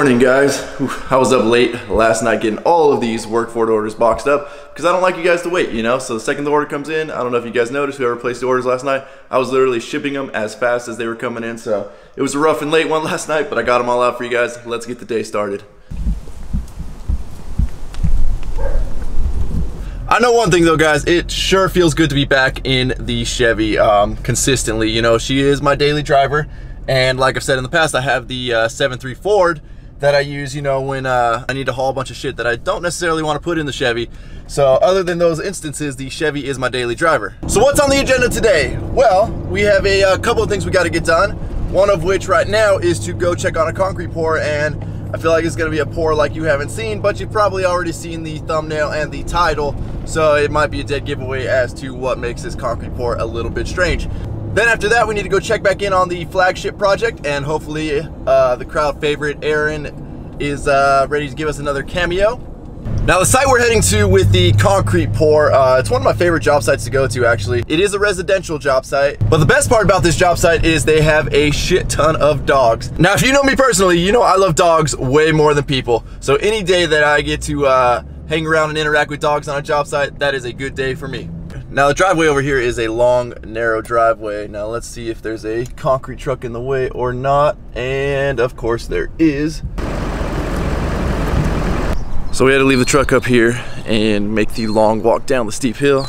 morning, guys. I was up late last night getting all of these Workforit orders boxed up because I don't like you guys to wait, you know? So the second the order comes in, I don't know if you guys noticed, whoever placed the orders last night, I was literally shipping them as fast as they were coming in. So it was a rough and late one last night, but I got them all out for you guys. Let's get the day started. I know one thing though, guys, it sure feels good to be back in the Chevy consistently. You know, she is my daily driver. And like I've said in the past, I have the 7.3 Ford that I use, you know, when I need to haul a bunch of shit that I don't necessarily want to put in the Chevy. So other than those instances, the Chevy is my daily driver. So what's on the agenda today? Well, we have a couple of things we got to get done. One of which right now is to go check on a concrete pour, and I feel like it's going to be a pour like you haven't seen, but you've probably already seen the thumbnail and the title. So it might be a dead giveaway as to what makes this concrete pour a little bit strange. Then after that, we need to go check back in on the flagship project, and hopefully the crowd favorite Aaron is ready to give us another cameo. Now the site we're heading to with the concrete pour, it's one of my favorite job sites to go to actually. It is a residential job site, but the best part about this job site is they have a shit ton of dogs. Now if you know me personally, you know I love dogs way more than people. So any day that I get to hang around and interact with dogs on a job site, that is a good day for me. Now the driveway over here is a long, narrow driveway. Now let's see if there's a concrete truck in the way or not. And of course there is. So we had to leave the truck up here and make the long walk down the steep hill.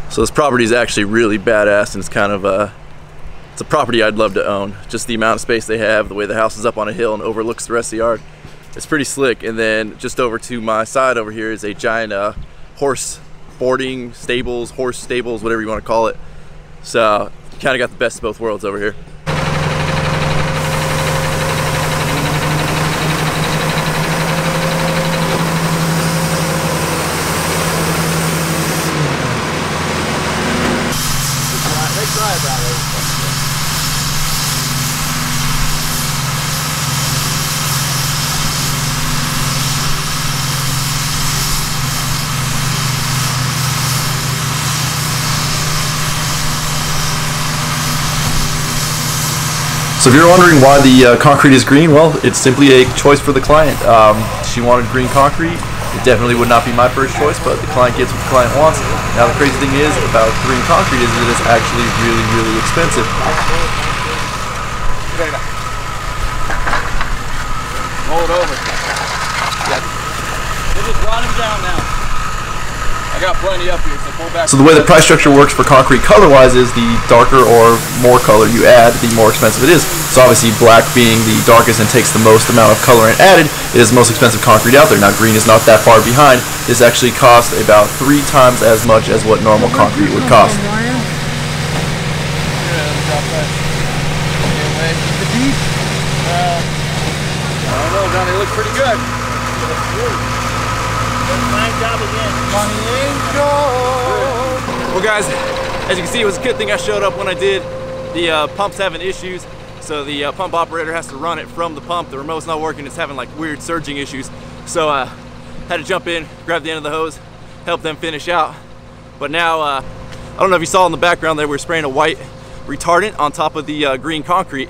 So this property is actually really badass, and it's kind of it's a property I'd love to own. Just the amount of space they have, the way the house is up on a hill and overlooks the rest of the yard. It's pretty slick. And then just over to my side over here is a giant horse boarding stables, horse stables, whatever you want to call it. So you kind of got the best of both worlds over here. So if you're wondering why the concrete is green, well, it's simply a choice for the client. She wanted green concrete. It definitely would not be my first choice, but the client gets what the client wants. Now the crazy thing is about green concrete is that it's actually really, really expensive. Roll it over. We'll just run him down now. I got plenty up here, so pull back. So the way the price structure works for concrete color-wise is the darker or more color you add, the more expensive it is. So obviously black being the darkest and takes the most amount of color and added, it is the most expensive concrete out there. Now green is not that far behind. This actually costs about 3 times as much as what normal concrete would cost. I don't know, Johnny, it looks pretty good. Fine job again. Well guys, as you can see, it was a good thing I showed up when I did. The pump's having issues, so the pump operator has to run it from the pump. The remote's not working, it's having like weird surging issues. So had to jump in, grab the end of the hose, help them finish out. But now, I don't know if you saw in the background there, we're spraying a white retardant on top of the green concrete.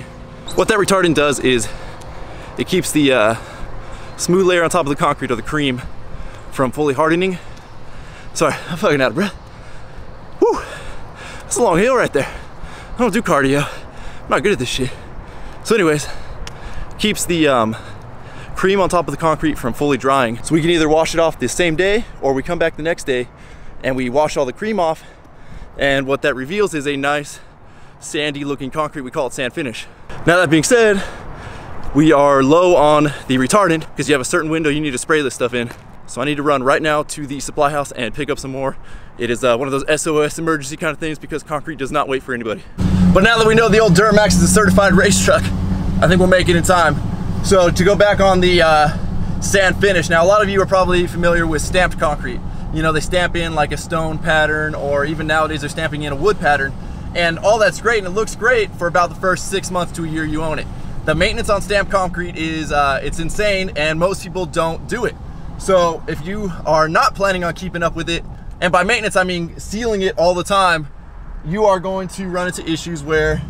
What that retardant does is it keeps the smooth layer on top of the concrete, or the cream, from fully hardening. Sorry, I'm fucking out of breath. Whew, that's a long hill right there. I don't do cardio. I'm not good at this shit. So anyways, keeps the cream on top of the concrete from fully drying. So we can either wash it off the same day, or we come back the next day and we wash all the cream off. And what that reveals is a nice sandy looking concrete. We call it sand finish. Now that being said, we are low on the retardant because you have a certain window you need to spray this stuff in. So I need to run right now to the supply house and pick up some more. It is one of those SOS emergency kind of things because concrete does not wait for anybody. But now that we know the old Dmax is a certified race truck, I think we'll make it in time. So to go back on the sand finish, now a lot of you are probably familiar with stamped concrete. You know, they stamp in like a stone pattern, or even nowadays they're stamping in a wood pattern. And all that's great and it looks great for about the first 6 months to a year you own it. The maintenance on stamped concrete is it's insane, and most people don't do it. So if you are not planning on keeping up with it, and by maintenance I mean sealing it all the time, you are going to run into issues where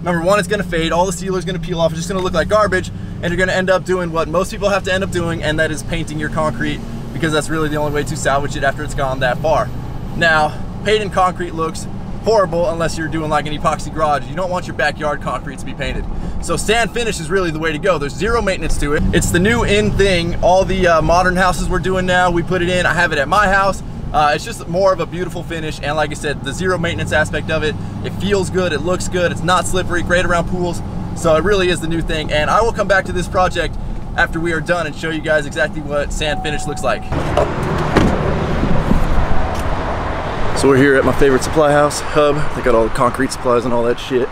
Number one, it's gonna fade, all the sealer's gonna peel off, it's just gonna look like garbage, and you're gonna end up doing what most people have to end up doing, and that is painting your concrete, because that's really the only way to salvage it after it's gone that far. Now, painted concrete looks horrible unless you're doing like an epoxy garage. You don't want your backyard concrete to be painted. So sand finish is really the way to go. There's zero maintenance to it. It's the new in thing. All the modern houses we're doing now, we put it in. I have it at my house. It's just more of a beautiful finish, and like I said, the zero maintenance aspect of it. It feels good, it looks good, it's not slippery, great around pools. So it really is the new thing, and I will come back to this project after we are done and show you guys exactly what sand finish looks like. So we're here at my favorite supply house, Hub. They got all the concrete supplies and all that shit.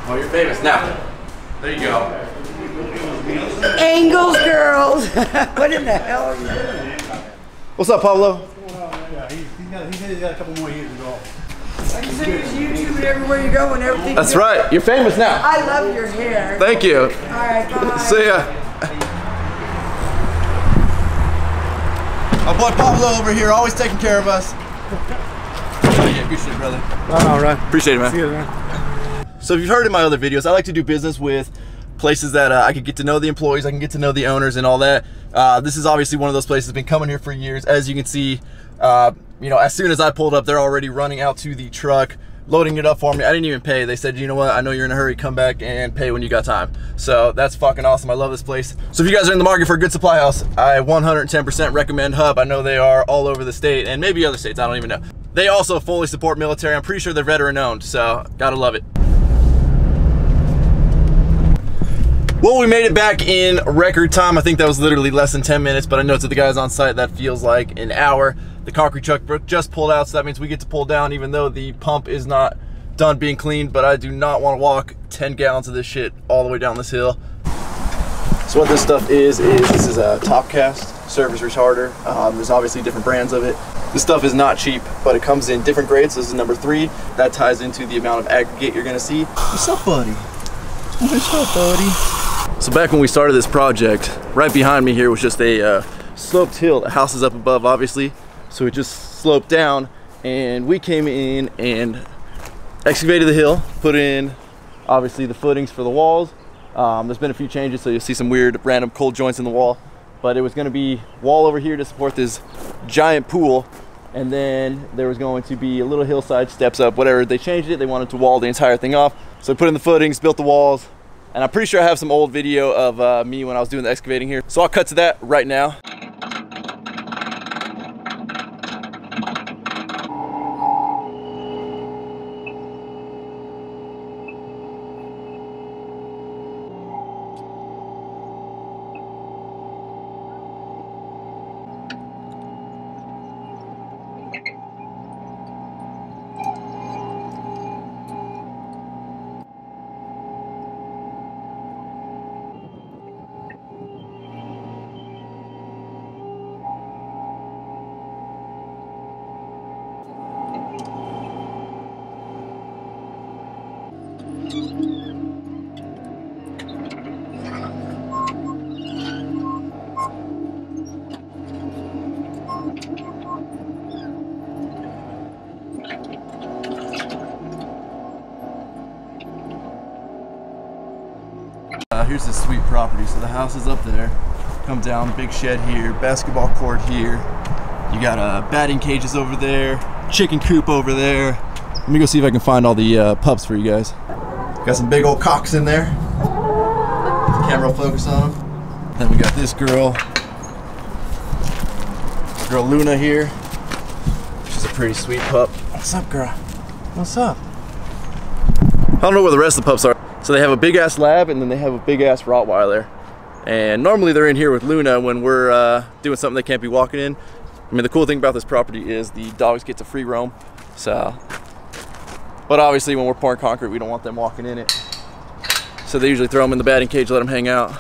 Oh, you're famous now. There you go. Angles, girls. What in the hell are you doing? What's up, Pablo? Yeah, he said he's got a couple more years to go. I can see you YouTube everywhere you go and everything. That's right. You're famous now. I love your hair. Thank you. All right, bye. See ya. My boy Pablo over here, always taking care of us. Oh, yeah, good shit, brother. All right. Appreciate it, man. See you, man. So if you've heard in my other videos, I like to do business with places that I can get to know the employees, I can get to know the owners and all that. This is obviously one of those places. Been coming here for years. As you can see, you know, as soon as I pulled up, they're already running out to the truck, loading it up for me. I didn't even pay. They said, you know what, I know you're in a hurry, come back and pay when you got time. So that's fucking awesome. I love this place. So if you guys are in the market for a good supply house, I 110% recommend Hub. I know they are all over the state and maybe other states, I don't even know. They also fully support military. I'm pretty sure they're veteran owned, so gotta love it. Well, we made it back in record time. I think that was literally less than 10 minutes, but I know to the guys on site that feels like an hour. The concrete truck just pulled out, so that means we get to pull down even though the pump is not done being cleaned, but I do not want to walk 10 gallons of this shit all the way down this hill. So what this stuff is this is a top cast surface retarder. There's obviously different brands of it. This stuff is not cheap, but it comes in different grades. This is number 3. That ties into the amount of aggregate you're gonna see. What's up, buddy? What's up, buddy? So back when we started this project, right behind me here was just a sloped hill. The house is up above, obviously. So it just sloped down, and we came in and excavated the hill, put in obviously the footings for the walls. There's been a few changes, so you'll see some weird random cold joints in the wall, but it was going to be wall over here to support this giant pool, and then there was going to be a little hillside steps up, whatever. They changed it. They wanted to wall the entire thing off, so we put in the footings, built the walls, and I'm pretty sure I have some old video of me when I was doing the excavating here, so I'll cut to that right now. Here's this sweet property. So the house is up there, come down, big shed here, basketball court here. You got batting cages over there, chicken coop over there. Let me go see if I can find all the pups for you guys. Got some big old cocks in there. The camera will focus on them. Then we got this girl Luna here. She's a pretty sweet pup. What's up, girl? What's up? I don't know where the rest of the pups are. So they have a big ass lab and then they have a big ass Rottweiler. And normally they're in here with Luna when we're doing something they can't be walking in. I mean, the cool thing about this property is the dogs get to free roam. So, but obviously when we're pouring concrete, we don't want them walking in it. So they usually throw them in the batting cage, let them hang out.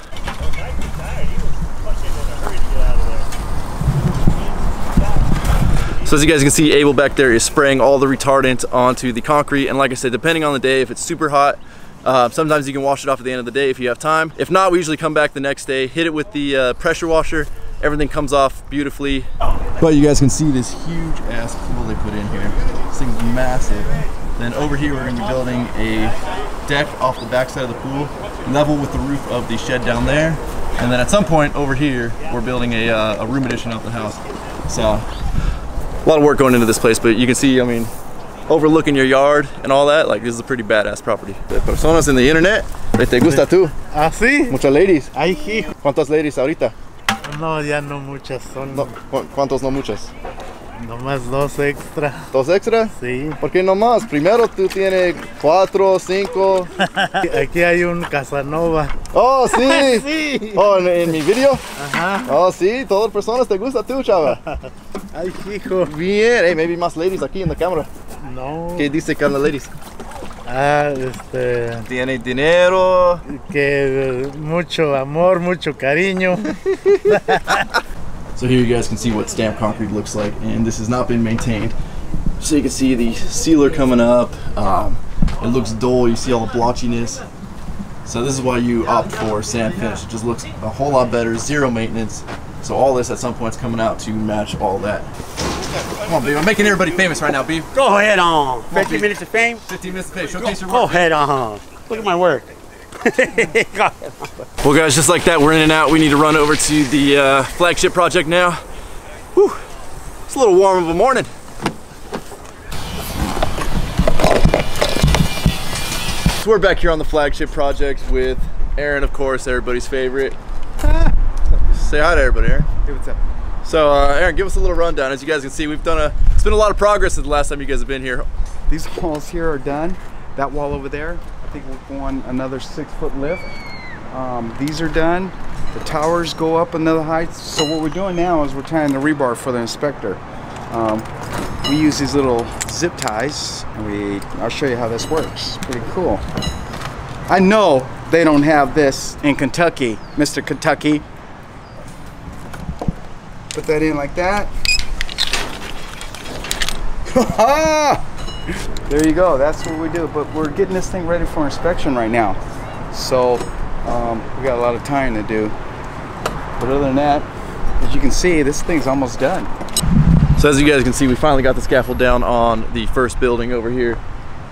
So as you guys can see, Abel back there is spraying all the retardant onto the concrete. And like I said, depending on the day, if it's super hot, sometimes you can wash it off at the end of the day if you have time. If not, we usually come back the next day, hit it with the pressure washer, everything comes off beautifully. But you guys can see this huge ass pool they put in here. This thing's massive. Then over here we're gonna be building a deck off the back side of the pool, level with the roof of the shed down there. And then at some point over here, we're building a room addition of the house. So, a lot of work going into this place, but you can see, I mean, overlooking your yard and all that, like this is a pretty badass property. The personas in the internet, ¿te gusta tú? ¿Ah, sí? Muchas ladies. Ay, hijo. ¿Cuántas ladies ahorita? No, ya no muchas son. No, ¿cuántos no muchas? Nomás 2 extra. ¿Dos extra? Sí. ¿Por qué no más? Primero tú tienes 4, 5. Aquí hay un Casanova. Oh, sí. Sí. Oh, en mi video. Ajá. Oh, sí, todas las personas te gusta tú, chava. Ay, hijo. Bien, hey, maybe más ladies aquí en la cámara. No. ¿Qué dice que las ladies? Ah, Tiene dinero. que mucho amor, mucho cariño. So here you guys can see what stamped concrete looks like, and this has not been maintained. So you can see the sealer coming up. It looks dull, you see all the blotchiness. So this is why you opt for sand finish. It just looks a whole lot better, zero maintenance. So all this at some point is coming out to match all that. Come on, babe, I'm making everybody famous right now, babe. Go ahead on. 15 babe. minutes of fame. 15 minutes of fame, showcase your Go work. ahead on. Look at my work. Go ahead. Well guys, just like that, we're in and out. We need to run over to the flagship project now. Whew, it's a little warm of a morning. So we're back here on the flagship project with Aaron, of course, everybody's favorite. Say hi to everybody, Aaron. Hey, what's up? So Aaron, give us a little rundown. As you guys can see, it's been a lot of progress since the last time you guys have been here. These walls here are done. That wall over there, I think we're going another 6-foot lift. These are done. The towers go up another height. So what we're doing now is we're tying the rebar for the inspector. We use these little zip ties. I'll show you how this works. Pretty cool. I know they don't have this in Kentucky, Mr. Kentucky. Put that in like that. There you go, that's what we do. But we're getting this thing ready for inspection right now. So we got a lot of tying to do. But other than that, as you can see, this thing's almost done. So as you guys can see, we finally got the scaffold down on the first building over here.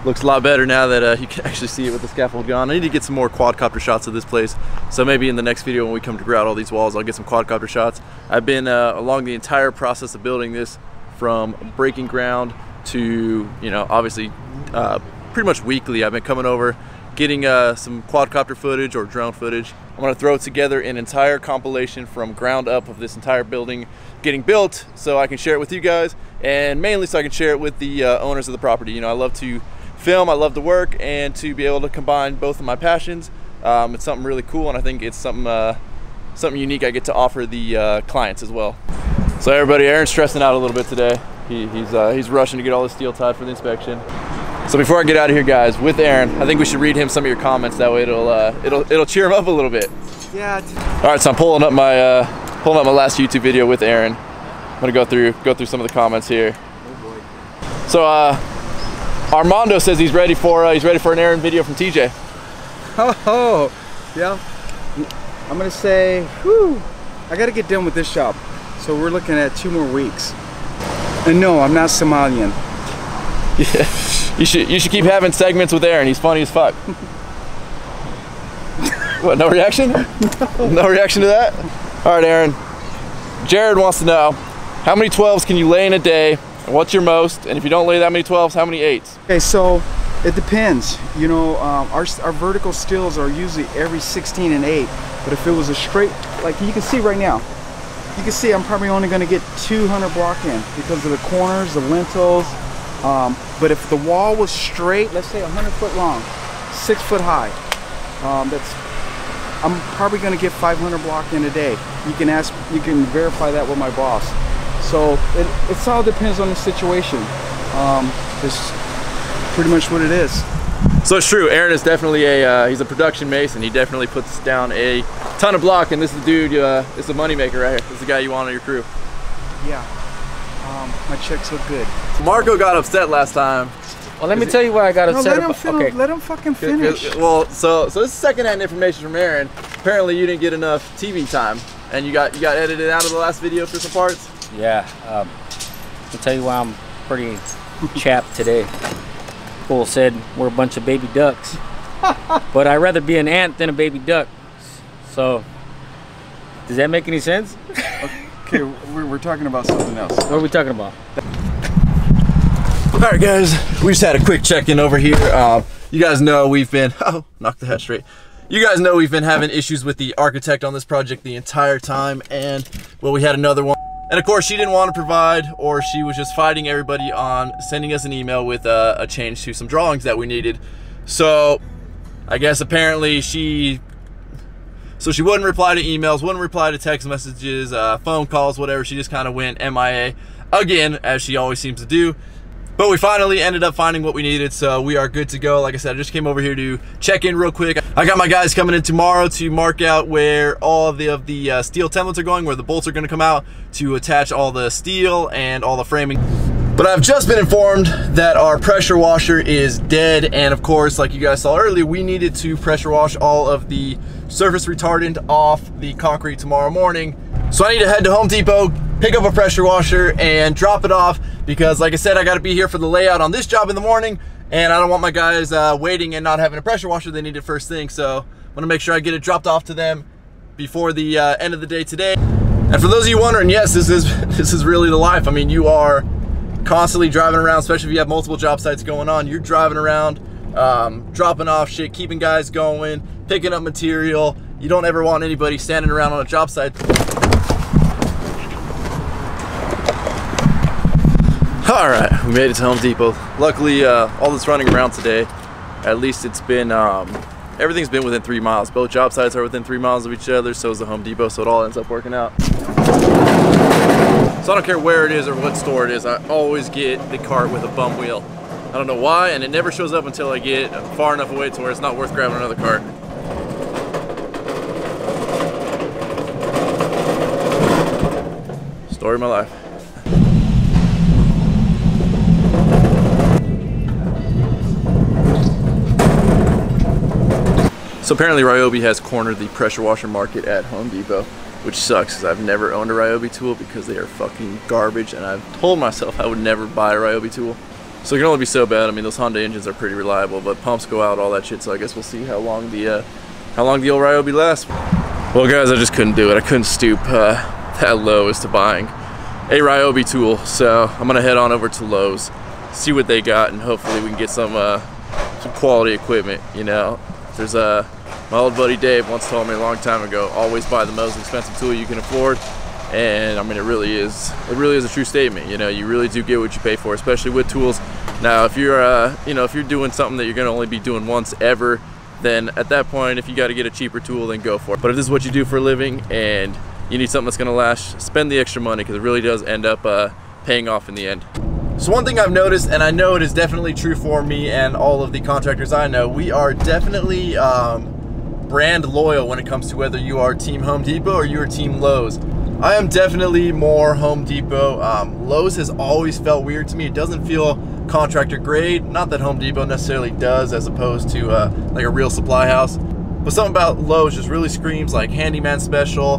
Looks a lot better now that you can actually see it with the scaffold gone. I need to get some more quadcopter shots of this place. So maybe in the next video when we come to grout all these walls, I'll get some quadcopter shots. I've been along the entire process of building this, from breaking ground to, you know, obviously pretty much weekly. I've been coming over, getting some quadcopter footage or drone footage. I'm gonna throw together an entire compilation from ground up of this entire building getting built so I can share it with you guys, and mainly so I can share it with the owners of the property. You know, I love to film, I love to work, and to be able to combine both of my passions, it's something really cool, and I think it's something unique I get to offer the clients as well. So everybody, Aaron's stressing out a little bit today. He's rushing to get all the steel tied for the inspection. So before I get out of here, guys, with Aaron, I think we should read him some of your comments. That way it'll cheer him up a little bit. Yeah. All right, so I'm pulling up my last YouTube video with Aaron. I'm gonna go through some of the comments here. Oh boy. So Armando says he's ready for an Aaron video from TJ. Oh, yeah. I'm gonna say, whew, I gotta get done with this shop. So we're looking at 2 more weeks. And no, I'm not Somalian. Yeah, you should keep having segments with Aaron. He's funny as fuck. What? No reaction? No reaction to that? All right, Aaron. Jared wants to know, how many 12s can you lay in a day? And what's your most? And if you don't lay that many 12s, how many 8s? Okay, so it depends. You know, our vertical stills are usually every 16 and 8. But if it was a straight, like you can see right now, you can see I'm probably only going to get 200 block in because of the corners, the lintels. But if the wall was straight, let's say 100 foot long, 6 foot high, I'm probably going to get 500 block in a day. You can verify that with my boss. So it all depends on the situation. It's pretty much what it is. So it's true, Aaron is definitely he's a production mason. He definitely puts down a ton of block, and this is the dude, it's a moneymaker right here. This is the guy you want on your crew. Yeah, my checks look good. Marco got upset last time. Well, let me tell you why I got upset. Let him fucking finish. Well, so this is secondhand information from Aaron. Apparently you didn't get enough TV time And you got edited out of the last video for some parts? Yeah. I'll tell you why I'm pretty chapped today. Cole said we're a bunch of baby ducks. But I'd rather be an ant than a baby duck. So, does that make any sense? Okay, we're talking about something else. What are we talking about? All right, guys, we just had a quick check-in over here. You guys know we've been, knock the hat straight. You guys know we've been having issues with the architect on this project the entire time, and well, we had another one. And of course, she didn't want to provide, or she was just fighting everybody on sending us an email with a change to some drawings that we needed. So, I guess apparently she wouldn't reply to emails, wouldn't reply to text messages, phone calls, whatever. She just kind of went MIA again, as she always seems to do. But we finally ended up finding what we needed, so we are good to go. Like I said, I just came over here to check in real quick. I got my guys coming in tomorrow to mark out where all of the steel templates are going, where the bolts are going to come out to attach all the steel and all the framing. But I've just been informed that our pressure washer is dead, and of course, like you guys saw earlier, we needed to pressure wash all of the surface retardant off the concrete tomorrow morning. So I need to head to Home Depot, pick up a pressure washer, and drop it off, because like I said, I got to be here for the layout on this job in the morning, and I don't want my guys waiting and not having a pressure washer. They need it first thing, so I'm gonna make sure I get it dropped off to them before the end of the day today. And for those of you wondering, yes, this is really the life. I mean, you are constantly driving around, especially if you have multiple job sites going on. You're driving around, dropping off shit, keeping guys going, picking up material. You don't ever want anybody standing around on a job site. All right, we made it to Home Depot. Luckily, all that's running around today, at least it's been, everything's been within 3 miles. Both job sites are within 3 miles of each other, so is the Home Depot, so it all ends up working out. So I don't care where it is or what store it is, I always get the cart with a bum wheel. I don't know why, and it never shows up until I get far enough away to where it's not worth grabbing another cart. Story of my life. So apparently Ryobi has cornered the pressure washer market at Home Depot, which sucks because I've never owned a Ryobi tool because they are fucking garbage, and I've told myself I would never buy a Ryobi tool. So it can only be so bad. I mean, those Honda engines are pretty reliable, but pumps go out, all that shit, so I guess we'll see how long the old Ryobi lasts. Well guys, I just couldn't do it. I couldn't stoop that low as to buying a Ryobi tool, so I'm gonna head on over to Lowe's, see what they got, and hopefully we can get some quality equipment, you know. There's my old buddy Dave once told me a long time ago, always buy the most expensive tool you can afford. And I mean, it really is a true statement. You know, you really do get what you pay for, especially with tools. Now, if you're, you know, if you're doing something that you're gonna only be doing once ever, then at that point, if you got to get a cheaper tool, then go for it. But if this is what you do for a living and you need something that's gonna last, spend the extra money, because it really does end up paying off in the end. So one thing I've noticed, and I know it is definitely true for me and all of the contractors I know, we are definitely brand loyal when it comes to whether you are Team Home Depot or you are Team Lowe's. I am definitely more Home Depot. Lowe's has always felt weird to me. It doesn't feel contractor grade. Not that Home Depot necessarily does, as opposed to like a real supply house. But something about Lowe's just really screams like handyman special,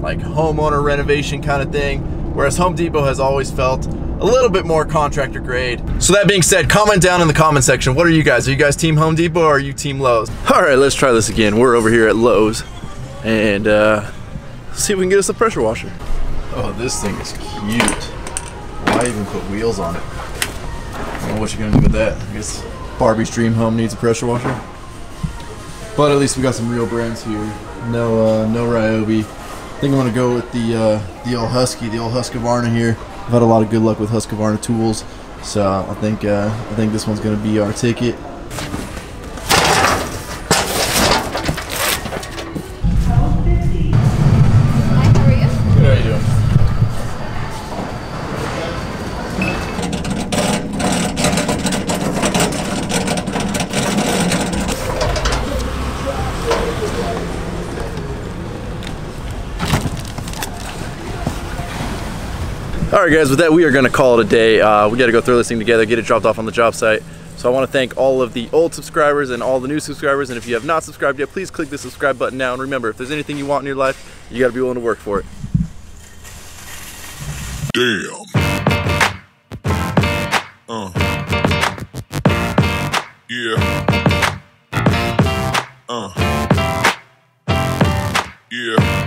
like homeowner renovation kind of thing. Whereas Home Depot has always felt a little bit more contractor grade. So that being said, comment down in the comment section. What are you guys? Are you guys Team Home Depot or are you Team Lowe's? All right, let's try this again. We're over here at Lowe's, and see if we can get us a pressure washer. Oh, this thing is cute. Why even put wheels on it? I don't know what you're gonna do with that. I guess Barbie's dream home needs a pressure washer. But at least we got some real brands here. No Ryobi. I think I'm gonna go with the old Husky, the old Husqvarna here. I've had a lot of good luck with Husqvarna tools, so I think this one's gonna be our ticket. Alright guys, with that we are going to call it a day. We got to go throw this thing together, get it dropped off on the job site. So So I want to thank all of the old subscribers and all the new subscribers, and if you have not subscribed yet, please click the subscribe button now, and remember, if there's anything you want in your life, you got to be willing to work for it. Damn. Yeah. Yeah.